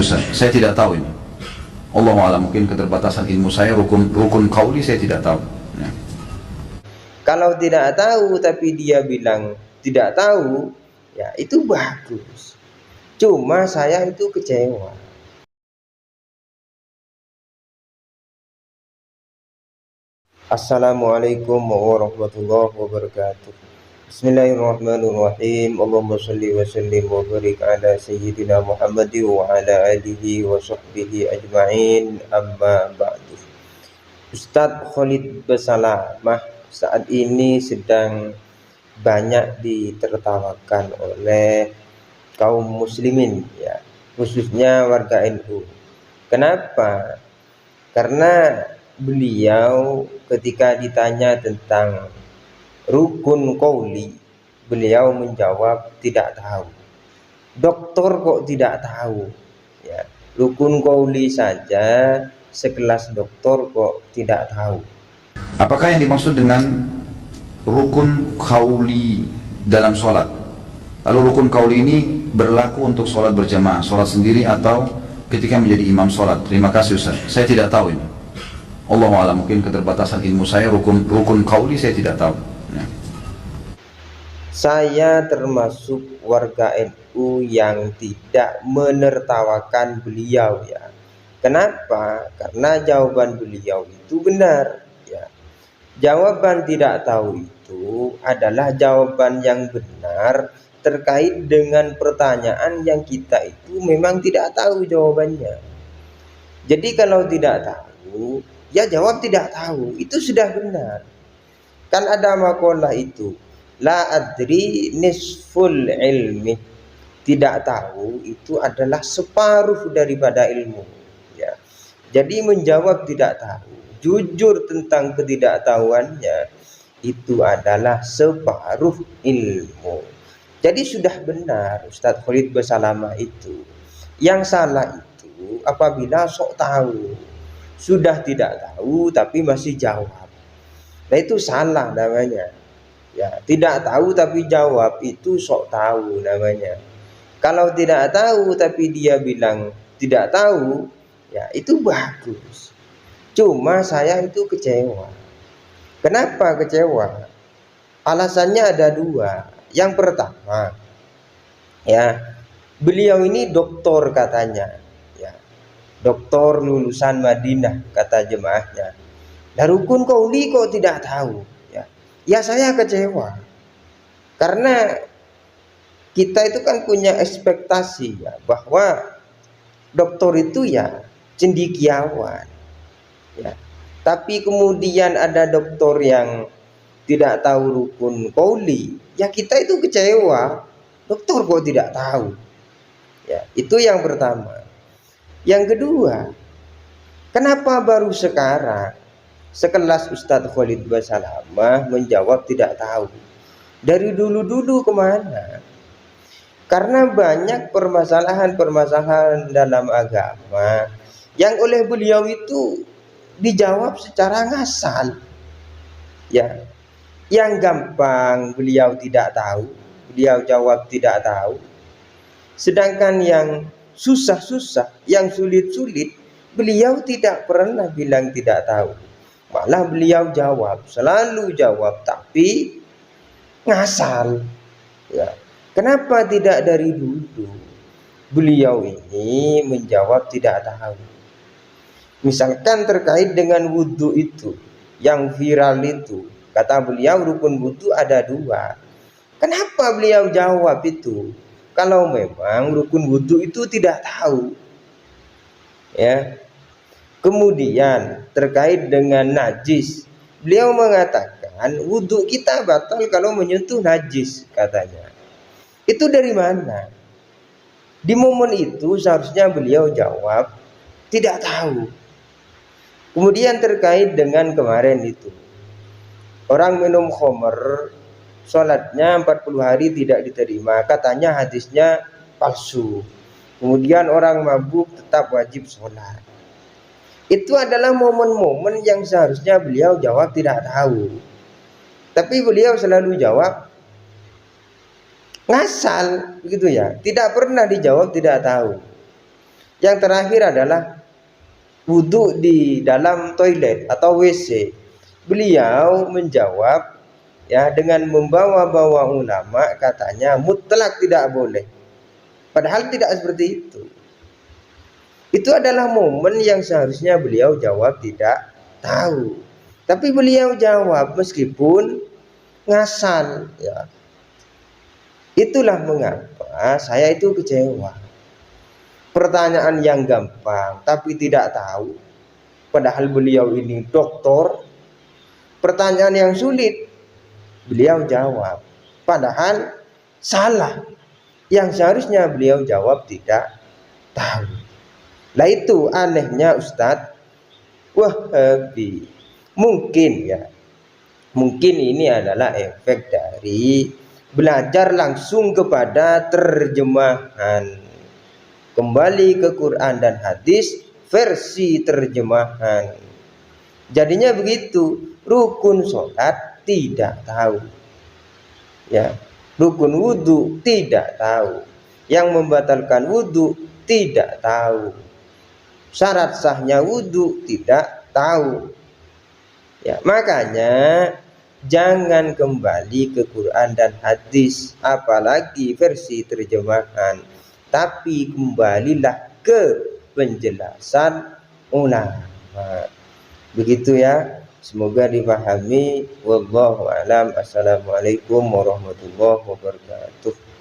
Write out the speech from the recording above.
Ustaz, saya tidak tahu ini. Allah a'lam, mungkin keterbatasan ilmu saya, rukun qauli saya tidak tahu. Ya. Kalau tidak tahu tapi dia bilang tidak tahu, ya itu bagus. Cuma saya itu kecewa. Assalamualaikum warahmatullahi wabarakatuh. Bismillahirrahmanirrahim. Allahumma shalli wa sallim wa barik ala sayyidina Muhammad wa ala alihi wa sahbihi ajma'in, amma ba'du. Ustadz Khalid Basalamah saat ini sedang banyak ditertawakan oleh kaum muslimin, ya, khususnya warga NU. Kenapa? Karena beliau ketika ditanya tentang rukun qauli, beliau menjawab tidak tahu. Doktor kok tidak tahu, ya, rukun qauli saja sekelas doktor kok tidak tahu. Apakah yang dimaksud dengan rukun qauli dalam sholat? Lalu rukun qauli ini berlaku untuk sholat berjamaah, sholat sendiri, atau ketika menjadi imam sholat? Terima kasih Ustaz, saya tidak tahu ini. Allah a'lam, mungkin keterbatasan ilmu saya, rukun qauli saya tidak tahu. Ya. Saya termasuk warga NU yang tidak menertawakan beliau, ya. Kenapa? Karena jawaban beliau itu benar, ya. Jawaban tidak tahu itu adalah jawaban yang benar terkait dengan pertanyaan yang kita itu memang tidak tahu jawabannya. Jadi kalau tidak tahu, ya jawab tidak tahu, itu sudah benar. Kan ada makalah itu, la adri nisful ilmi, tidak tahu itu adalah separuh daripada ilmu, ya. Jadi menjawab tidak tahu, jujur tentang ketidaktahuannya, itu adalah separuh ilmu. Jadi sudah benar Ustadz Khalid Basalamah itu. Yang salah itu apabila sok tahu, sudah tidak tahu tapi masih jawab. Nah itu salah namanya. Ya, tidak tahu tapi jawab itu sok tahu namanya. Kalau tidak tahu tapi dia bilang tidak tahu, ya itu bagus. Cuma saya itu kecewa. Kenapa kecewa? Alasannya ada dua. Yang pertama, ya, beliau ini doktor katanya, ya, doktor lulusan Madinah kata jemaahnya. Dan rukun qauli kok tidak tahu, ya. Ya saya kecewa. Karena kita itu kan punya ekspektasi, ya, bahwa doktor itu ya cendekiawan, ya. Tapi kemudian ada doktor yang tidak tahu rukun qauli, ya kita itu kecewa. Dokter kok tidak tahu, ya. Itu yang pertama. Yang kedua, kenapa baru sekarang sekelas Ustadz Khalid Basalamah menjawab tidak tahu? Dari dulu-dulu kemana? Karena banyak permasalahan-permasalahan dalam agama yang oleh beliau itu dijawab secara ngasal, ya. Yang gampang beliau tidak tahu, beliau jawab tidak tahu. Sedangkan yang susah-susah, yang sulit-sulit, beliau tidak pernah bilang tidak tahu. Malah beliau jawab, selalu jawab, tapi ngasal, ya. Kenapa tidak dari dulu beliau ini menjawab tidak tahu? Misalkan terkait dengan wudhu itu, yang viral itu, kata beliau rukun wudhu ada dua. Kenapa beliau jawab itu? Kalau memang rukun wudhu itu tidak tahu, ya. Kemudian terkait dengan najis, beliau mengatakan wudhu kita batal kalau menyentuh najis, katanya. Itu dari mana? Di momen itu seharusnya beliau jawab tidak tahu. Kemudian terkait dengan kemarin itu, orang minum khamr, sholatnya 40 hari tidak diterima, katanya hadisnya palsu. Kemudian orang mabuk tetap wajib sholat. Itu adalah momen-momen yang seharusnya beliau jawab tidak tahu. Tapi beliau selalu jawab ngasal, begitu ya. Tidak pernah dijawab tidak tahu. Yang terakhir adalah wudhu di dalam toilet atau WC. Beliau menjawab ya dengan membawa-bawa ulama, katanya mutlak tidak boleh. Padahal tidak seperti itu. Itu adalah momen yang seharusnya beliau jawab tidak tahu. Tapi beliau jawab meskipun ngasal ya. Itulah mengapa saya itu kecewa. Pertanyaan yang gampang tapi tidak tahu. Padahal beliau ini doktor. Pertanyaan yang sulit beliau jawab. Padahal salah. Yang seharusnya beliau jawab tidak tahu. Lah itu anehnya Ustadz Wahabi. Mungkin ya. Mungkin ini adalah efek dari belajar langsung kepada terjemahan. Kembali ke Quran dan hadis versi terjemahan. Jadinya begitu, rukun sholat tidak tahu. Ya, rukun wudhu tidak tahu. Yang membatalkan wudhu tidak tahu. Syarat sahnya wudhu tidak tahu. Ya, makanya jangan kembali ke Quran dan hadis, apalagi versi terjemahan, tapi kembalilah ke penjelasan ulama. Begitu ya, semoga dipahami. Wallahu a'lam. Assalamualaikum warahmatullahi wabarakatuh.